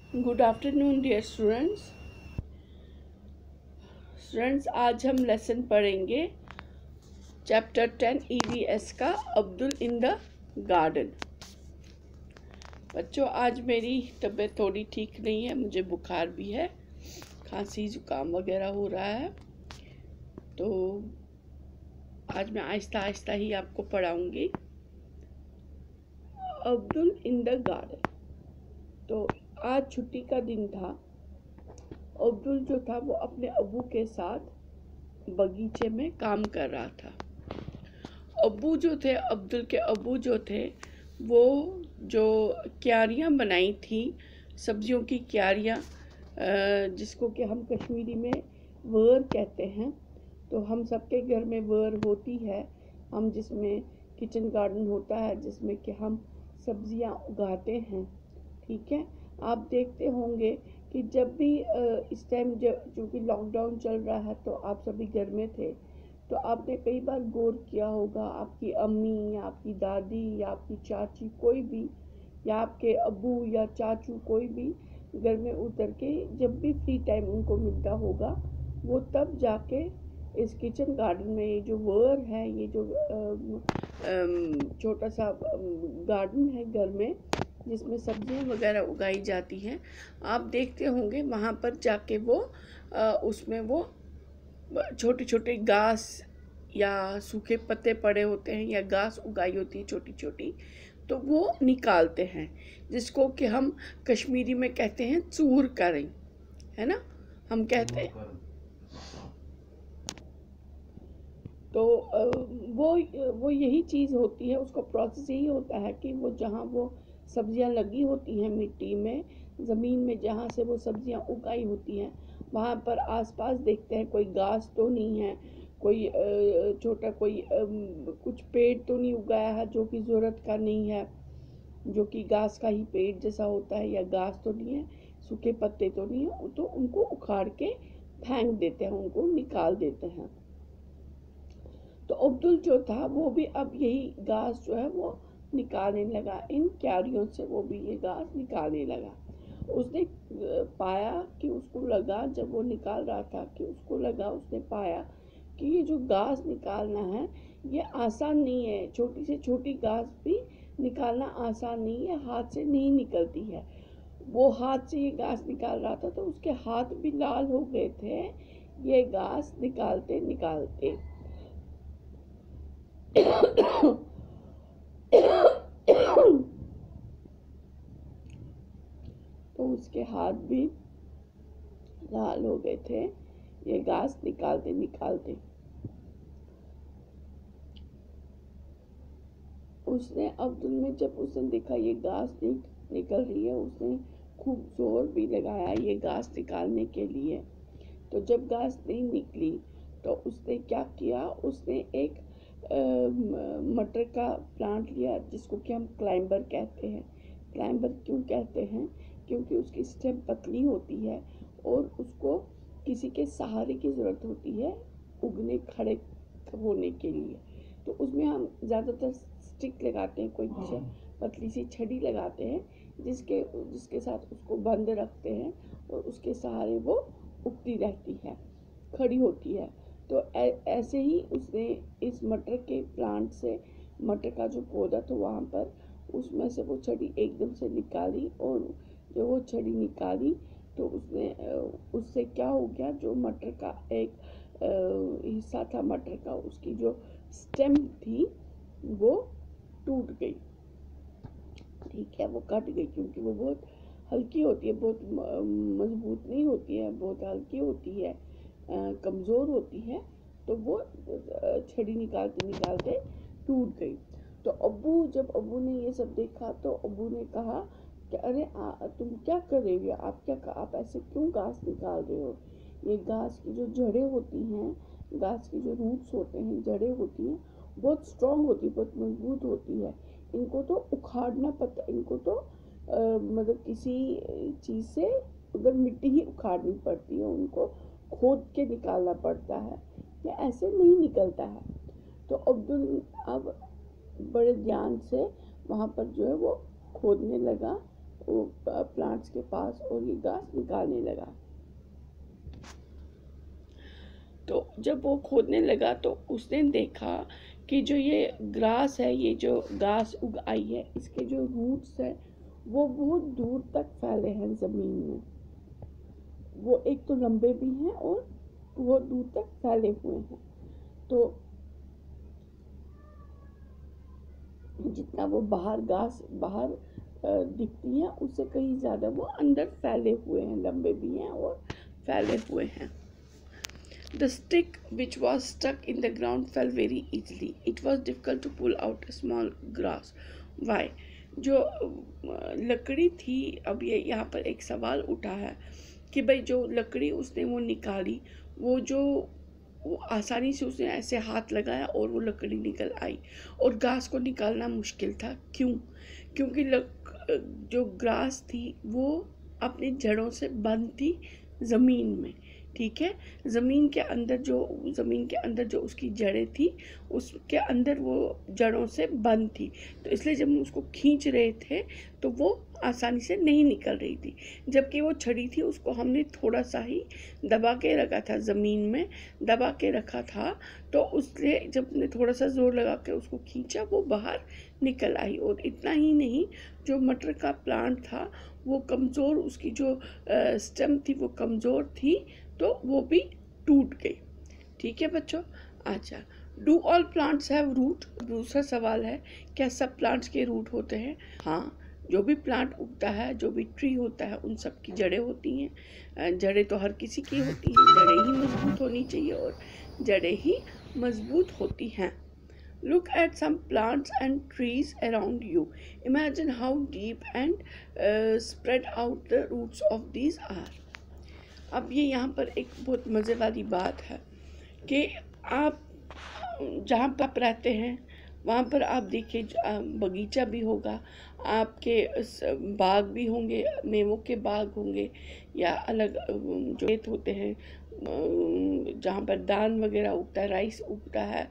Good afternoon dear students. आज हम lesson पढ़ेंगे चैप्टर 10 ईवीएस का अब्दुल इन द गार्डन। बच्चों, आज मेरी तबीयत थोड़ी ठीक नहीं है, मुझे बुखार भी है, खांसी जुकाम वगैरह हो रहा है, तो आज मैं आहिस्ता आहिस्ता ही आपको पढ़ाऊंगी अब्दुल इन द गार्डन। तो आज छुट्टी का दिन था। अब्दुल जो था वो अपने अब्बू के साथ बगीचे में काम कर रहा था। अब्बू जो थे, अब्दुल के अब्बू जो थे, वो जो क्यारियाँ बनाई थी, सब्जियों की क्यारियाँ, जिसको कि हम कश्मीरी में वर कहते हैं। तो हम सबके घर में वर होती है, हम जिसमें किचन गार्डन होता है, जिसमें कि हम सब्जियां उगाते हैं। ठीक है, आप देखते होंगे कि जब भी इस टाइम चूँकि लॉकडाउन चल रहा है तो आप सभी घर में थे, तो आपने कई बार गौर किया होगा, आपकी अम्मी या आपकी दादी या आपकी चाची कोई भी, या आपके अब्बू या चाचू कोई भी घर में उतर के जब भी फ्री टाइम उनको मिलता होगा, वो तब जाके इस किचन गार्डन में, ये जो वर है, ये जो छोटा सा गार्डन है घर में जिसमें सब्जियां वगैरह उगाई जाती हैं, आप देखते होंगे वहाँ पर जाके वो उसमें वो छोटे छोटे घास या सूखे पत्ते पड़े होते हैं या घास उगाई होती है छोटी छोटी, तो वो निकालते हैं, जिसको कि हम कश्मीरी में कहते हैं चूर करें, है ना, हम कहते हैं। तो वो यही चीज़ होती है, उसका प्रोसेस यही होता है कि वो जहाँ वो सब्जियां लगी होती हैं मिट्टी में, ज़मीन में जहाँ से वो सब्जियां उगाई होती हैं, वहाँ पर आसपास देखते हैं कोई घास तो नहीं है, कोई छोटा कोई कुछ पेड़ तो नहीं उगाया है जो कि ज़रूरत का नहीं है, जो कि घास का ही पेड़ जैसा होता है, या घास तो नहीं है, सूखे पत्ते तो नहीं है, तो उनको उखाड़ के फेंक देते हैं, उनको निकाल देते हैं। तो अब्दुल जो था वो भी अब यही घास जो है वो निकालने लगा, इन क्यारियों से वो भी ये घास निकालने लगा। उसने पाया कि उसको लगा, जब वो निकाल रहा था कि उसको लगा, उसने पाया कि ये जो घास निकालना है ये आसान नहीं है, छोटी से छोटी घास भी निकालना आसान नहीं है, हाथ से नहीं निकलती है। वो हाथ से ये घास निकाल रहा था तो उसके हाथ भी लाल हो गए थे ये घास निकालते निकालते। तो उसके हाथ भी लाल हो गए थे ये घास निकालते निकालते। उसने अब्दुल में जब उसने देखा ये घास निकल रही है, उसने खूब जोर भी लगाया ये घास निकालने के लिए। तो जब घास नहीं निकली तो उसने क्या किया, उसने एक मटर का प्लांट लिया, जिसको कि हम क्लाइंबर कहते हैं। क्लाइंबर क्यों कहते हैं? क्योंकि उसकी स्टेम पतली होती है और उसको किसी के सहारे की ज़रूरत होती है उगने खड़े होने के लिए। तो उसमें हम ज़्यादातर स्टिक लगाते हैं, कोई पतली सी छड़ी लगाते हैं जिसके साथ उसको बंद रखते हैं और उसके सहारे वो उगती रहती है, खड़ी होती है। तो ऐसे ही उसने इस मटर के प्लांट से, मटर का जो पौधा था वहाँ पर, उसमें से वो छड़ी एकदम से निकाली, और जो वो छड़ी निकाली तो उससे क्या हो गया, जो मटर का एक हिस्सा था मटर का, उसकी जो स्टेम थी वो टूट गई। ठीक है, वो कट गई, क्योंकि वो बहुत हल्की होती है, बहुत मजबूत नहीं होती है, बहुत हल्की होती है, कमज़ोर होती है। तो वो छड़ी निकालते निकालते टूट गई। तो जब अब्बू ने ये सब देखा तो अब्बू ने कहा कि अरे तुम क्या कर रही हो, आप ऐसे क्यों घास निकाल रहे हो? ये घास की जो जड़ें होती हैं, घास की जो रूट्स होते हैं, जड़ें होती हैं, बहुत स्ट्रांग होती है, बहुत मजबूत होती है, इनको तो उखाड़ना पड़ता, इनको तो मतलब किसी चीज़ से उधर मिट्टी ही उखाड़नी पड़ती है, उनको खोद के निकालना पड़ता है, या ऐसे नहीं निकलता है। तो अब्दुल अब बड़े ध्यान से वहाँ पर जो है वो खोदने लगा वो प्लांट्स के पास और ये घास निकालने लगा। तो जब वो खोदने लगा तो उसने देखा कि जो ये ग्रास है, ये जो घास उग आई है, इसके जो रूट्स है वो बहुत दूर तक फैले हैं ज़मीन में। वो एक तो लंबे भी हैं और वो दूर तक फैले हुए हैं। तो जितना वो घास बाहर दिखती है उससे कहीं ज़्यादा वो अंदर फैले हुए हैं, लंबे भी हैं और फैले हुए हैं। The stick which was stuck in the ground fell very easily. It was difficult to pull out a small grass. Why? जो लकड़ी थी, अब ये यहाँ पर एक सवाल उठा है कि भाई जो लकड़ी उसने वो निकाली, वो आसानी से उसने ऐसे हाथ लगाया और वो लकड़ी निकल आई, और घास को निकालना मुश्किल था। क्यों? क्योंकि जो घास थी वो अपनी जड़ों से बंद थी ज़मीन में। ठीक है, ज़मीन के अंदर जो उसकी जड़ें थी उसके अंदर वो जड़ों से बंद थी। तो इसलिए जब हम उसको खींच रहे थे तो वो आसानी से नहीं निकल रही थी। जबकि वो छड़ी थी, उसको हमने थोड़ा सा ही दबा के रखा था, ज़मीन में दबा के रखा था। तो उसने जब ने थोड़ा सा ज़ोर लगा के उसको खींचा, वो बाहर निकल आई। और इतना ही नहीं, जो मटर का प्लांट था वो कमज़ोर, उसकी जो स्टेम थी वो कमज़ोर थी, तो वो भी टूट गई। ठीक है बच्चों। अच्छा, do all plants have root? दूसरा सवाल है, क्या सब प्लांट्स के रूट होते हैं? हाँ, जो भी प्लांट उगता है, जो भी ट्री होता है, उन सब की जड़ें होती हैं। जड़ें तो हर किसी की होती हैं, जड़ें ही मजबूत होनी चाहिए और जड़ें ही मजबूत होती हैं। Look at some plants and trees around you. Imagine how deep and spread out the roots of these are. अब ये यहाँ पर एक बहुत मज़े वाली बात है कि आप जहाँ पर आप रहते हैं वहाँ पर आप देखिए बगीचा भी होगा, आपके बाग भी होंगे, मेवों के बाग होंगे, या अलग जो खेत होते हैं जहाँ पर धान वगैरह उगता है, राइस उगता है,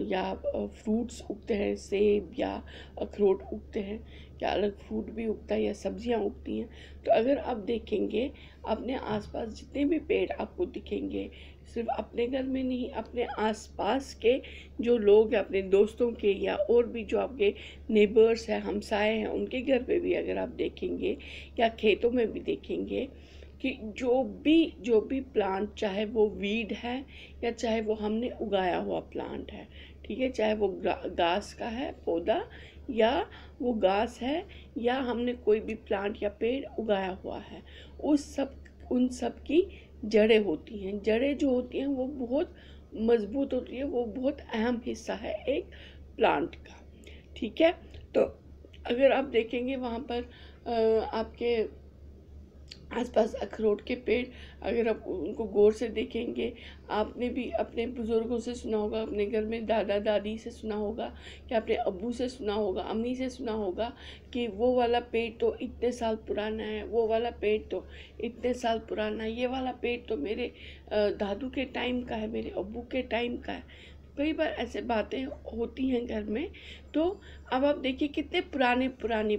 या फ्रूट्स उगते हैं, सेब या अखरोट उगते हैं, या अलग फ्रूट भी उगता है, या सब्जियां उगती हैं। तो अगर आप देखेंगे अपने आसपास जितने भी पेड़ आपको दिखेंगे, सिर्फ अपने घर में नहीं, अपने आसपास के जो लोग हैं, अपने दोस्तों के या और भी जो आपके नेबर्स हैं, हमसाए हैं, उनके घर पे भी अगर आप देखेंगे या खेतों में भी देखेंगे कि जो भी प्लांट, चाहे वो वीड है या चाहे वो हमने उगाया हुआ प्लांट है, ठीक है, चाहे वो घास का है पौधा या वो घास है या हमने कोई भी प्लांट या पेड़ उगाया हुआ है, उन सब की जड़ें होती हैं। जड़ें जो होती हैं वो बहुत मजबूत होती है, वो बहुत अहम हिस्सा है एक प्लांट का। ठीक है, तो अगर आप देखेंगे वहाँ पर आपके आसपास अखरोट के पेड़, अगर आप उनको गौर से देखेंगे, आपने भी अपने बुज़ुर्गों से सुना होगा, अपने घर में दादा दादी से सुना होगा, या अपने अब्बू से सुना होगा, अम्मी से सुना होगा कि वो वाला पेड़ तो इतने साल पुराना है, वो वाला पेड़ तो इतने साल पुराना है, ये वाला पेड़ तो मेरे दादू के टाइम का है, मेरे अब्बू के टाइम का है। कई बार ऐसे बातें होती हैं घर में। तो अब आप देखिए कितने पुराने पुराने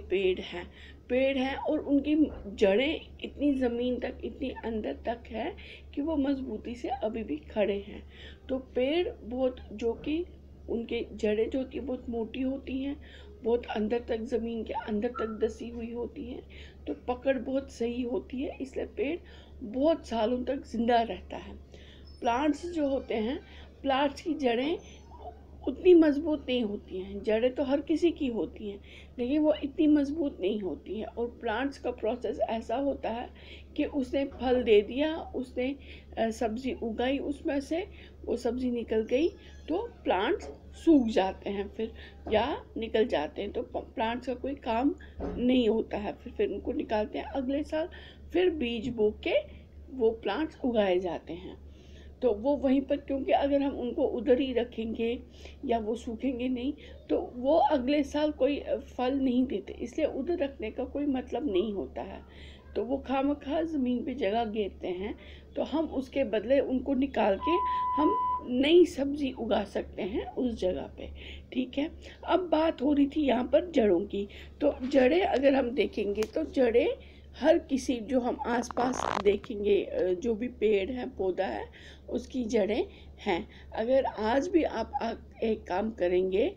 पेड़ हैं और उनकी जड़ें इतनी ज़मीन तक, इतनी अंदर तक है कि वो मजबूती से अभी भी खड़े हैं। तो पेड़ बहुत, जो कि उनके जड़ें जो होती हैं बहुत मोटी होती हैं, बहुत अंदर तक, ज़मीन के अंदर तक धसी हुई होती हैं, तो पकड़ बहुत सही होती है, इसलिए पेड़ बहुत सालों तक ज़िंदा रहता है। प्लांट्स जो होते हैं, प्लांट्स की जड़ें उतनी मजबूत नहीं होती हैं। जड़ें तो हर किसी की होती हैं, लेकिन वो इतनी मजबूत नहीं होती हैं। और प्लांट्स का प्रोसेस ऐसा होता है कि उसने फल दे दिया, उसने सब्ज़ी उगाई, उसमें से वो सब्ज़ी निकल गई, तो प्लांट्स सूख जाते हैं फिर, या निकल जाते हैं। तो प्लांट्स का कोई काम नहीं होता है। फिर उनको निकालते हैं अगले साल, फिर बीज बो के वो प्लांट्स उगाए जाते हैं। तो वो वहीं पर, क्योंकि अगर हम उनको उधर ही रखेंगे या वो सूखेंगे नहीं तो वो अगले साल कोई फल नहीं देते, इसलिए उधर रखने का कोई मतलब नहीं होता है। तो वो खामखा ज़मीन पे जगह घेरते हैं, तो हम उसके बदले उनको निकाल के हम नई सब्ज़ी उगा सकते हैं उस जगह पे। ठीक है, अब बात हो रही थी यहाँ पर जड़ों की। तो जड़ें अगर हम देखेंगे तो जड़ें हर किसी जो हम आसपास देखेंगे, जो भी पेड़ है पौधा है उसकी जड़ें हैं। अगर आज भी आप एक काम करेंगे,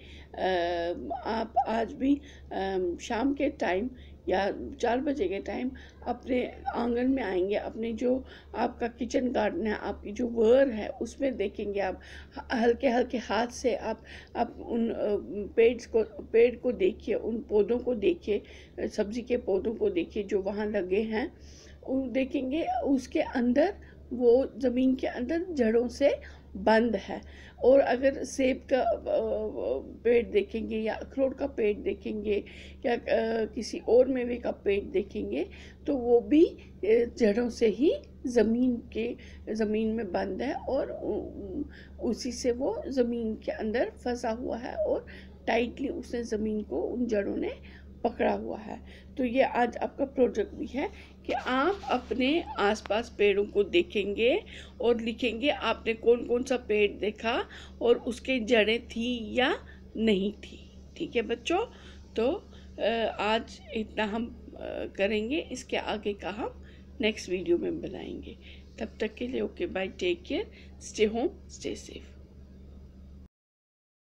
आप आज भी शाम के टाइम या 4 बजे के टाइम अपने आंगन में आएंगे, अपने जो आपका किचन गार्डन है, आपकी जो वर है उसमें देखेंगे आप हल्के हल्के हाथ से आप उन पेड़ को देखिए, उन पौधों को देखिए, सब्जी के पौधों को देखिए जो वहाँ लगे हैं, उन देखेंगे उसके अंदर वो ज़मीन के अंदर जड़ों से बंद है। और अगर सेब का पेड़ देखेंगे या अखरोट का पेड़ देखेंगे या किसी और मेवे का पेड़ देखेंगे तो वो भी जड़ों से ही ज़मीन में बंद है और उसी से वो ज़मीन के अंदर फंसा हुआ है और टाइटली उसने ज़मीन को उन जड़ों ने पकड़ा हुआ है। तो ये आज आपका प्रोजेक्ट भी है कि आप अपने आसपास पेड़ों को देखेंगे और लिखेंगे आपने कौन कौन सा पेड़ देखा और उसके जड़ें थी या नहीं थी। ठीक है बच्चों, तो आज इतना हम करेंगे, इसके आगे का हम नेक्स्ट वीडियो में बनाएंगे। तब तक के लिए okay bye, take care, stay home, stay safe.